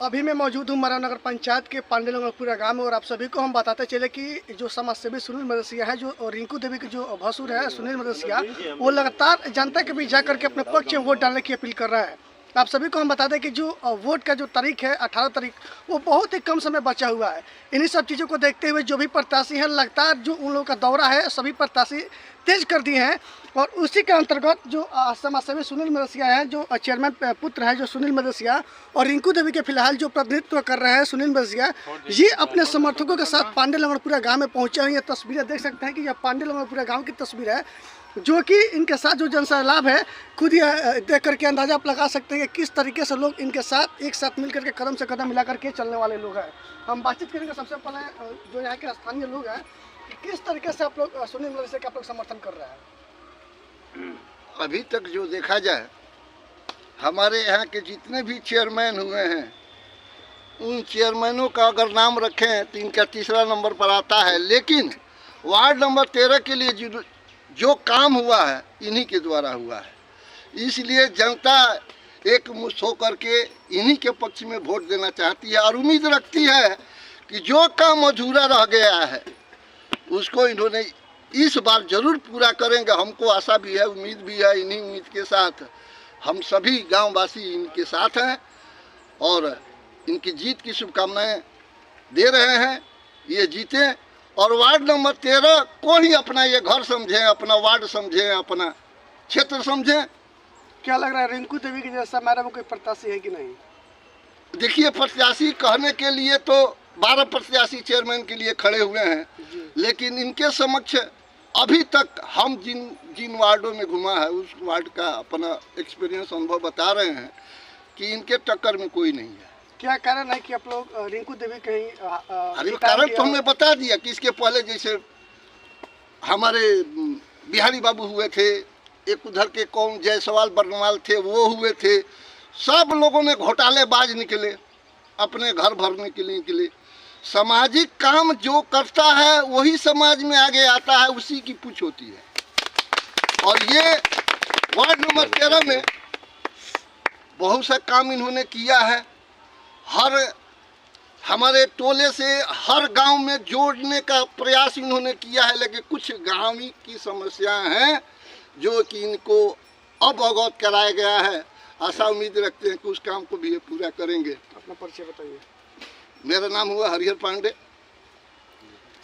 अभी मैं मौजूद हूँ मरवा नगर पंचायत के पांडेलंगपुरा गांव में और आप सभी को हम बताते चले कि जो समाज सेवी सुनील मदेसिया है, जो रिंकू देवी के जो भसुर है सुनील मदेसिया, वो लगातार जनता के बीच जाकर के अपने पक्ष में वोट डालने की अपील कर रहा है। आप सभी को हम बता दें कि जो वोट का जो तारीख है 18 तारीख, वो बहुत ही कम समय बचा हुआ है। इन्हीं सब चीज़ों को देखते हुए जो भी प्रत्याशी हैं, लगातार जो उन लोगों का दौरा है सभी प्रत्याशी तेज कर दिए हैं। और उसी के अंतर्गत जो समाज सेवी सुनील मदेसिया हैं, जो चेयरमैन पुत्र है जो सुनील मदेसिया, और रिंकू देवी के फिलहाल जो प्रतिनिधित्व कर रहे हैं सुनील मदेसिया, ये अपने समर्थकों के साथ पांडेलंगपुरा गांव में पहुंचे हैं। ये तस्वीरें देख सकते हैं कि यह पांडेलंगपुरा गांव की तस्वीर है, जो कि इनके साथ जो जनसैलाब है, खुद ये देख करके अंदाजा आप लगा सकते हैं कि किस तरीके से लोग इनके साथ एक साथ मिलकर के कदम से कदम मिला करके चलने वाले लोग हैं। हम बातचीत करेंगे सबसे पहले जो यहाँ के स्थानीय लोग हैं कि किस तरीके से आप लोग सुनील मदेसिया का आप लोग समर्थन कर रहे हैं। अभी तक जो देखा जाए, हमारे यहाँ के जितने भी चेयरमैन हुए हैं, उन चेयरमैनों का अगर नाम रखें तो इनका तीसरा नंबर पर आता है। लेकिन वार्ड नंबर 13 के लिए जो काम हुआ है इन्हीं के द्वारा हुआ है। इसलिए जनता एक मुश्त होकर के इन्हीं के पक्ष में वोट देना चाहती है और उम्मीद रखती है कि जो काम अधूरा रह गया है उसको इन्होंने इस बार जरूर पूरा करेंगे। हमको आशा भी है, उम्मीद भी है। इन्हीं उम्मीद के साथ हम सभी गांववासी इनके साथ हैं और इनकी जीत की शुभकामनाएं दे रहे हैं। ये जीतें और वार्ड नंबर 13 को ही अपना ये घर समझें, अपना वार्ड समझें, अपना क्षेत्र समझें। क्या लग रहा है, रिंकू देवी की जैसा हमारा कोई प्रत्याशी है कि नहीं? देखिए, प्रत्याशी कहने के लिए तो 12 प्रत्याशी चेयरमैन के लिए खड़े हुए हैं, लेकिन इनके समक्ष अभी तक हम जिन वार्डों में घुमा है उस वार्ड का अपना एक्सपीरियंस अनुभव बता रहे हैं कि इनके टक्कर में कोई नहीं है। क्या कारण है कि आप लोग रिंकू देवी कहीं अरे कारण तो हमने बता दिया कि इसके पहले जैसे हमारे बिहारी बाबू हुए थे, एक उधर के कौन जायसवाल बर्नवाल थे वो हुए थे, सब लोगों ने घोटालेबाज निकले अपने घर भरने के लिए। सामाजिक काम जो करता है वही समाज में आगे आता है, उसी की पूछ होती है। और ये वार्ड नंबर 13 में बहुत सा काम इन्होंने किया है। हर हमारे टोले से हर गांव में जोड़ने का प्रयास इन्होंने किया है, लेकिन कुछ गाँव की समस्याएं हैं जो कि इनको अब अवगत कराया गया है। आशा उम्मीद रखते हैं कि उस काम को भी ये पूरा करेंगे। अपना परिचय बताइए। मेरा नाम हुआ हरिहर पांडे।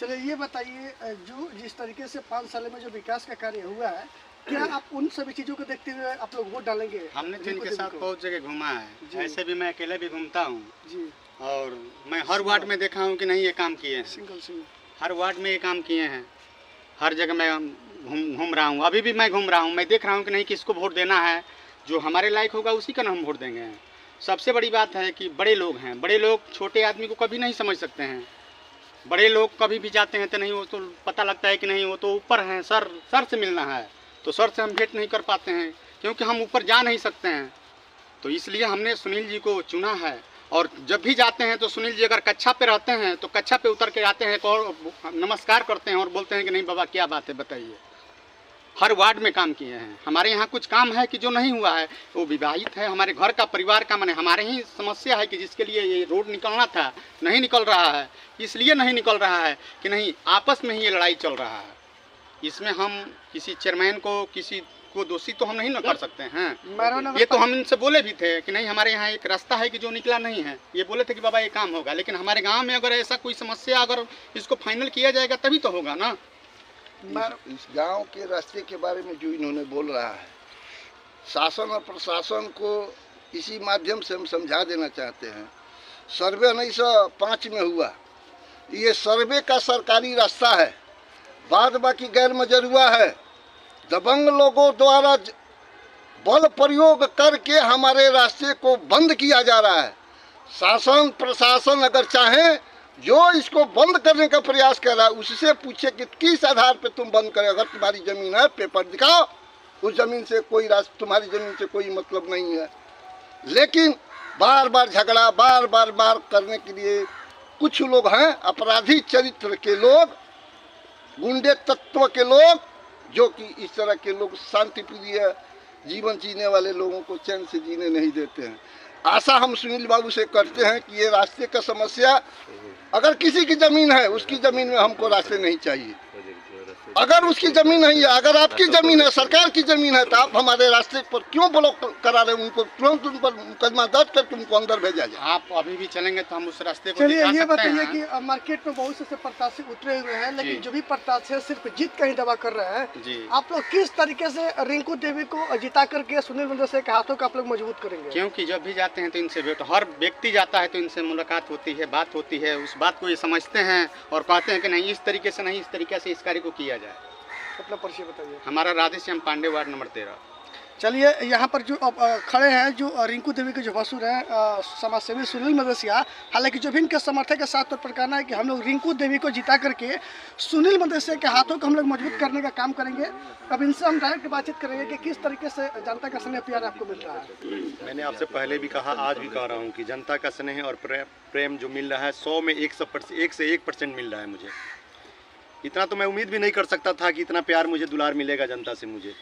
चलिए ये बताइए, जो जिस तरीके से 5 साल में जो विकास का कार्य हुआ है, क्या आप उन सभी चीज़ों को देखते हुए आप लोग वोट डालेंगे? हमने तो इनके साथ बहुत जगह घूमा है, ऐसे भी मैं अकेले भी घूमता हूँ जी, और मैं हर वार्ड में देखा हूँ कि नहीं ये काम किए हैं। सिंगल हर वार्ड में ये काम किए हैं, हर जगह मैं घूम रहा हूँ। अभी भी मैं घूम रहा हूँ, मैं देख रहा हूँ कि नहीं किसको वोट देना है, जो हमारे लायक होगा उसी का ना हम वोट देंगे। सबसे बड़ी बात है कि बड़े लोग हैं, बड़े लोग छोटे आदमी को कभी नहीं समझ सकते हैं। बड़े लोग कभी भी जाते हैं तो नहीं, वो तो पता लगता है कि नहीं वो तो ऊपर हैं, सर से मिलना है, तो सर से हम भेंट नहीं कर पाते हैं क्योंकि हम ऊपर जा नहीं सकते हैं। तो इसलिए हमने सुनील जी को चुना है। और जब भी जाते हैं तो सुनील जी अगर कक्षा पे रहते हैं तो कक्षा पे उतर के आते हैं और नमस्कार करते हैं और बोलते हैं कि नहीं बाबा क्या बात है बताइए। हर वार्ड में काम किए हैं। हमारे यहाँ कुछ काम है कि जो नहीं हुआ है, वो विवाहित है, हमारे घर का परिवार का माने हमारे ही समस्या है कि जिसके लिए ये रोड निकलना था नहीं निकल रहा है। इसलिए नहीं निकल रहा है कि नहीं आपस में ही ये लड़ाई चल रहा है। इसमें हम किसी चेयरमैन को किसी को दोषी तो हम नहीं न कर सकते हैं। ये तो हम इनसे बोले भी थे कि नहीं हमारे यहाँ एक रास्ता है कि जो निकला नहीं है, ये बोले थे कि बाबा ये काम होगा, लेकिन हमारे गाँव में अगर ऐसा कोई समस्या अगर इसको फाइनल किया जाएगा तभी तो होगा ना। इस गांव के रास्ते के बारे में जो इन्होंने बोल रहा है, शासन और प्रशासन को इसी माध्यम से हम समझा देना चाहते हैं। सर्वे 1905 में हुआ, ये सर्वे का सरकारी रास्ता है, बाद बाकी गैर मजरूआ है। दबंग लोगों द्वारा बल प्रयोग करके हमारे रास्ते को बंद किया जा रहा है। शासन प्रशासन अगर चाहे जो इसको बंद करने का प्रयास कर रहा है उससे पूछे कि किस आधार पे तुम बंद करे। अगर तुम्हारी जमीन है पेपर दिखाओ, उस जमीन से कोई तुम्हारी जमीन से कोई मतलब नहीं है। लेकिन बार बार झगड़ा बार बार करने के लिए कुछ लोग हैं, अपराधी चरित्र के लोग, गुंडे तत्व के लोग, जो कि इस तरह के लोग शांति प्रिय जीवन जीने वाले लोगों को चैन से जीने नहीं देते हैं। आशा हम सुनील बाबू से करते हैं कि ये रास्ते का समस्या, अगर किसी की ज़मीन है उसकी ज़मीन में हमको रास्ते नहीं चाहिए। अगर उसकी ज़मीन नहीं है, अगर आपकी ज़मीन है, सरकार की ज़मीन है, तो आप हमारे रास्ते पर क्यों ब्लॉक करा रहे हैं? उनको तुरंत उन पर मुकदमा दर्ज कर तुमको अंदर भेजा जाए। आप अभी भी चलेंगे तो हम उस रास्ते को चलिए दिखा ये सकते बताइए हैं। कि मार्केट में बहुत से प्रत्याशी उतरे हुए हैं, लेकिन जी। जो भी प्रत्याशी है सिर्फ जीत का ही दावा कर रहे हैं। जी। आप लोग किस तरीके से रिंकू देवी को जिता करके सुनील मदरसे के हाथों को आप लोग मजबूत करेंगे? क्योंकि जब भी जाते हैं तो इनसे भेंट, हर व्यक्ति जाता है तो इनसे मुलाकात होती है, बात होती है, उस बात को ये समझते हैं और कहते हैं कि नहीं इस तरीके से नहीं, इस तरीके से इस कार्य को किया जाए। अपना परिचय बताइए। हमारा राधेश्याम पांडे, वार्ड नंबर 13। चलिए यहाँ पर जो अब खड़े हैं जो रिंकू देवी के जो भसुर हैं समाज सेवी सुनील मदरसिया, हालांकि जो भी इनके समर्थक के साथ तौर पर कहना है कि हम लोग रिंकू देवी को जिता करके सुनील मदरसिया के हाथों को हम लोग मजबूत करने का काम करेंगे। अब इनसे हम डायरेक्ट बातचीत करेंगे कि किस तरीके से जनता का स्नेह प्यार आपको मिल रहा है। मैंने आपसे पहले भी कहा, आज भी कह रहा हूँ कि जनता का स्नेह और प्रेम जो मिल रहा है 100 में 1% मिल रहा है मुझे। इतना तो मैं उम्मीद भी नहीं कर सकता था कि इतना प्यार मुझे, दुलार मिलेगा जनता से मुझे।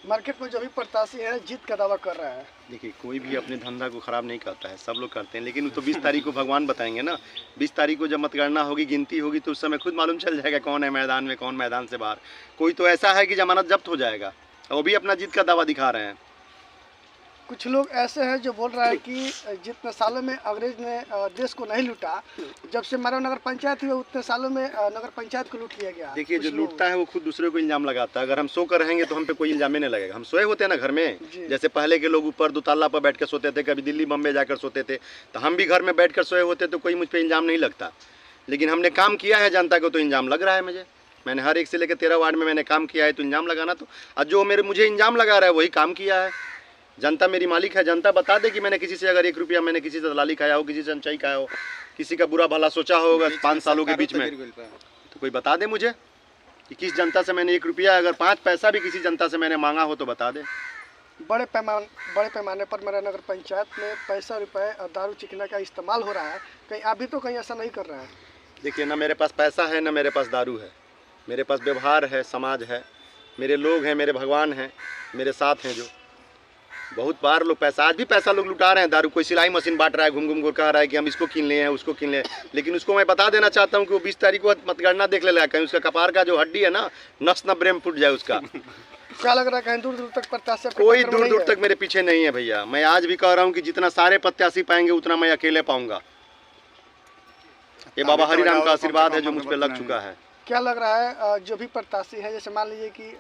मार्केट में जो भी प्रत्याशी है जीत का दावा कर रहा है। देखिए, कोई भी अपने धंधा को ख़राब नहीं करता है, सब लोग करते हैं, लेकिन वो तो 20 तारीख को भगवान बताएंगे ना। 20 तारीख को जब मतगणना होगी, गिनती होगी, तो उस समय खुद मालूम चल जाएगा कौन है मैदान में, कौन मैदान से बाहर। कोई तो ऐसा है कि जमानत जब्त हो जाएगा, वो भी अपना जीत का दावा दिखा रहे हैं। कुछ लोग ऐसे हैं जो बोल रहा है कि जितने सालों में अंग्रेज ने देश को नहीं लूटा, जब से मानव नगर पंचायत हुई उतने सालों में नगर पंचायत को लूट लिया गया। देखिए, जो कुछ लोग- लूटता है वो खुद दूसरे को इल्जाम लगाता है। अगर हम सो कर रहेंगे तो हम पे कोई इल्जाम नहीं लगेगा। हम सोए होते हैं ना घर में, जी। जैसे पहले के लोग ऊपर 2 ताल्ला पर बैठ कर सोते थे, कभी दिल्ली बम्बे जाकर सोते थे, तो हम भी घर में बैठ कर सोए होते तो कोई मुझ पर इल्जाम नहीं लगता। लेकिन हमने काम किया है जनता को, तो इल्जाम लग रहा है मुझे। मैंने हर एक से लेकर 13 वार्ड में मैंने काम किया है, तो इल्जाम लगाना तो, और जो मुझे इल्जाम लगा रहा है वही काम किया है। जनता मेरी मालिक है। जनता बता दे कि मैंने किसी से अगर 1 रुपया मैंने किसी से दलाली खाया हो, किसी से संचयी खाया हो, किसी का बुरा भला सोचा होगा 5 सालों के बीच में, तो कोई बता दे मुझे कि किस जनता से मैंने 1 रुपया, अगर 5 पैसा भी किसी जनता से मैंने मांगा हो तो बता दे। बड़े पैमाने पर मेरा नगर पंचायत में पैसा रुपए और दारू चिकना का इस्तेमाल हो रहा है, कहीं आप भी तो कहीं ऐसा नहीं कर रहे हैं? देखिए, ना मेरे पास पैसा है, ना मेरे पास दारू है। मेरे पास व्यवहार है, समाज है, मेरे लोग हैं, मेरे भगवान हैं, मेरे साथ हैं। जो बहुत बार लोग पैसा, आज भी पैसा लोग लुटा रहे हैं। दारू, कोई सिलाई मशीन बांट रहा है, घूम घूम कर कह रहा है कि हम इसको किन ले हैं, उसको किन ले, लेकिन उसको मैं बता देना चाहता हूँ कि वो 20 तारीख को मतगणना देख ले, कहीं उसका कपार का जो हड्डी है ना, नस न ब्रेम फूट जाए उसका। क्या लग रहा है कहीं दूर दूर तक प्रत्याशी आपके कोई टक्कर में दूर नहीं दूर है? तक मेरे पीछे नहीं है भैया। मैं आज भी कह रहा हूँ कि जितना सारे प्रत्याशी पाएंगे उतना मैं अकेले पाऊंगा। ये बाबा हरिराम का आशीर्वाद है जो मुझ पर लग चुका है। क्या लग रहा है जो भी प्रत्याशी है, जैसे मान लीजिए कि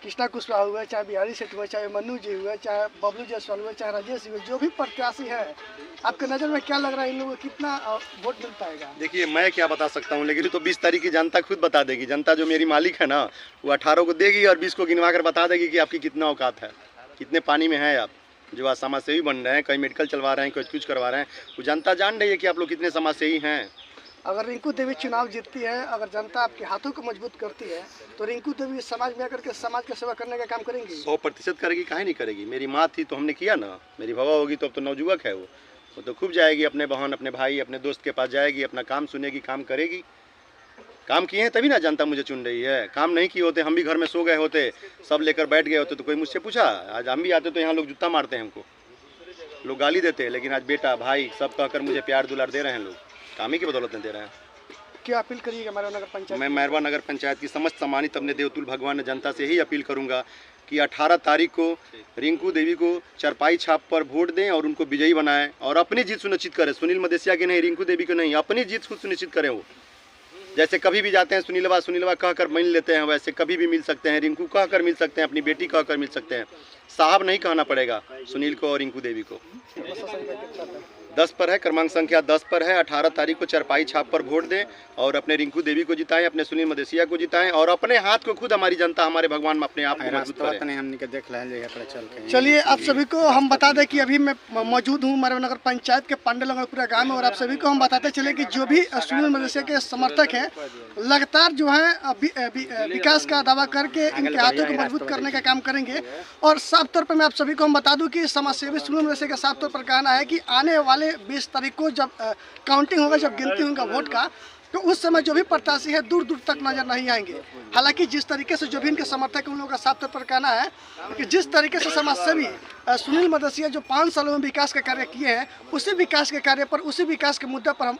कृष्णा कुशवाहा हुए, चाहे बिहारी सेठ हुए, चाहे मन्नू जी हुए, चाहे बबलू जायसवाल हुए, चाहे राजेश हुए, जो भी प्रत्याशी है, आपके नज़र में क्या लग रहा है इन लोगों को कितना वोट मिल पाएगा? देखिए, मैं क्या बता सकता हूँ, लेकिन तो 20 तारीख की जनता खुद बता देगी। जनता जो मेरी मालिक है ना, वो 18 को देगी और 20 को गिनवा कर बता देगी कि आपकी कितना औकात है, कितने पानी में है आप। जो आज समाज सेवी बन रहे हैं, कहीं मेडिकल चलवा रहे हैं, कोई कुछ करवा रहे हैं, वो जनता जान रही है कि आप लोग कितने समाज सेवी हैं। अगर रिंकू देवी चुनाव जीतती है, अगर जनता आपके हाथों को मजबूत करती है, तो रिंकू देवी समाज में आकर के समाज की सेवा करने का काम करेंगी। 100% करेगी, काहे नहीं करेगी। मेरी माँ थी तो हमने किया ना, मेरी भवा होगी तो अब तो नवजुवक है वो तो खूब जाएगी, अपने बहन, अपने भाई, अपने दोस्त के पास जाएगी, अपना काम सुनेगी, काम करेगी। काम किए हैं तभी ना जनता मुझे चुन रही है। काम नहीं किए होते, हम भी घर में सो गए होते, सब लेकर बैठ गए होते, तो कोई मुझसे पूछा। आज हम भी आते तो यहाँ लोग जूता मारते हैं, हमको लोग गाली देते हैं, लेकिन आज बेटा भाई सब कहकर मुझे प्यार दुलार दे रहे हैं लोग। काम ही की बदौलत नहीं दे रहे हैं। क्या अपील करिएगा हमारे नगर पंचायत? मैं मैरवा नगर पंचायत की समस्त सम्मानित अपने देवतुल भगवान जनता से ही अपील करूंगा कि 18 तारीख को रिंकू देवी को चरपाई छाप पर वोट दें और उनको विजयी बनाएं और अपनी जीत सुनिश्चित करें। सुनील मदेशिया की नहीं, रिंकू देवी की नहीं, अपनी जीत खुद सुनिश्चित करें। वो जैसे कभी भी जाते हैं सुनीलवा कहकर मिल लेते हैं, वैसे कभी भी मिल सकते हैं। रिंकू कहकर मिल सकते हैं, अपनी बेटी कहकर मिल सकते हैं। साहब नहीं कहना पड़ेगा सुनील को और रिंकू देवी को। 10 पर है, क्रमांक संख्या 10 पर है। 18 तारीख को चरपाई छाप पर वोट दें और अपने रिंकू देवी को जिताएं, अपने सुनील मदेशिया को जिताएं और अपने हाथ को खुद हमारी जनता, हमारे भगवान में अपने आप को मजबूत करें। चलिए, आप सभी को हम बता दें कि अभी मैं मौजूद हूँ मैरवा नगर पंचायत के पांडे लंगड़पुरा गाँव में, और आप सभी को हम बताते चले कि जो भी सुनील मदेशिया के समर्थक हैं, लगातार जो है विकास का दावा करके इनके हाथों को मजबूत करने का काम करेंगे। और साफ तौर पर मैं आप सभी को हम बता दूं कि समाज सेवी सुनील मदेशिया का साफ तौर पर कहना है कि आने वाले 20 तारीख को जब काउंटिंग होगा, जब गिनती होगा वोट का, तो उस समय जो भी प्रत्याशी है दूर दूर तक नजर नहीं आएंगे। हालांकि जिस तरीके से जो भी इनके समर्थक हैं, उन लोगों का साफ तौर पर कहना है कि जिस तरीके से समाज सेवी सुनील मदरसिया जो 5 सालों में विकास का कार्य किए हैं, उसी विकास के कार्य पर, उसी विकास के मुद्दे पर हम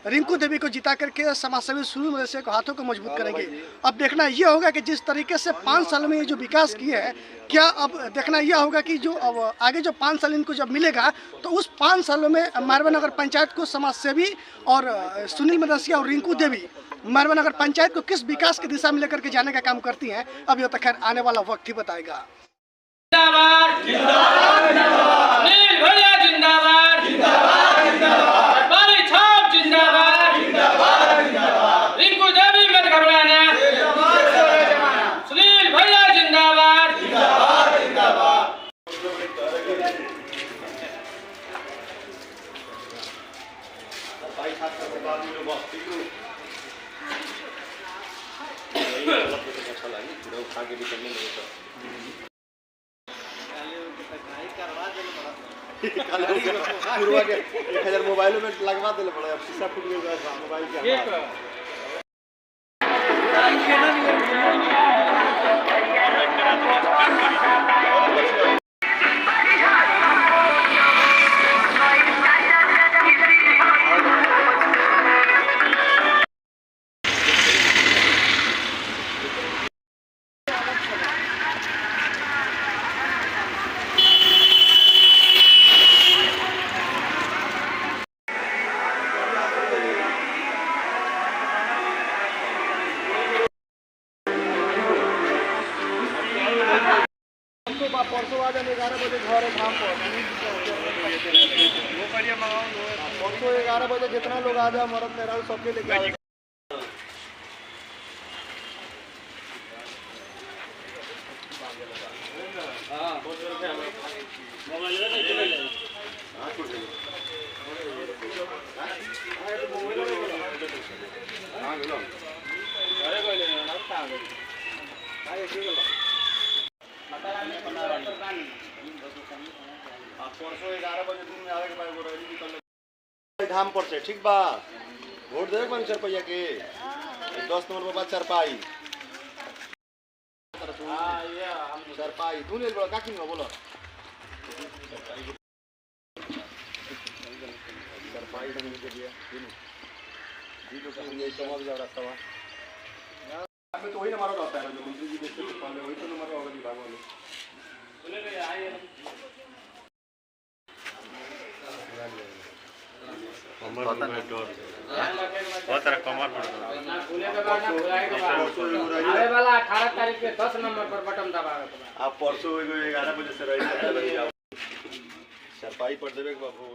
रिंकू देवी को जिता करके समाजसेवी सुनील मदरसिया को हाथों को मजबूत करेंगे। अब देखना यह होगा कि जिस तरीके से 5 सालों में ये जो विकास किए हैं, क्या अब देखना यह होगा कि जो अब आगे जो 5 साल इनको जब मिलेगा तो उस 5 सालों में मारवा नगर पंचायत को समाजसेवी और सुनील मदरसिया और रिंकू देवी मारवा नगर पंचायत को किस विकास की दिशा में लेकर के जाने का काम करती हैं, अब यह तो खैर आने वाला वक्त ही बताएगा। जिंदाबाद जिंदाबाद जिंदाबाद, सुनील भैया जिंदाबाद जिंदाबाद जिंदाबाद, सरकारी छाप जिंदाबाद जिंदाबाद जिंदाबाद, रिंकू देवी मत घबराना, सुनील भैया जिंदाबाद जिंदाबाद जिंदाबाद। पूर्वा के 1000 मोबाइलों में लगवा देले पड़ा, अब शीशा फूट गया मोबाइल के। परसों आ जाने 11 बजे घर है धाम पर, परसों 11 बजे जितना लोग आ जाए मरद मेरा सबके लेके आए। परसों 11 बजे दिन में आवे के बाद रैली निकल धाम पर से, ठीक बा? वोट देवे मन 4 रुपया के 10 नंबर पर बाद 4 पाई। हां ये हम 4 पाई तू ले बोला का किन बोलो 4 पाई देने के लिए ये तो सब ये समाज जा रास्ता बा हमें तो वही नंबर होता है जो मंत्री जी देखते तो पहले वही तो नंबर होगा विभाग वाले बोले रे आए कमर में डर बहुत तरह कमर में भूले के बाद ना भुलाए के बाद आने वाला 18 तारीख के 10 नंबर पर बटन दबावे। आप परसों 11 बजे से रही सरपाई पर देवे के बाबू।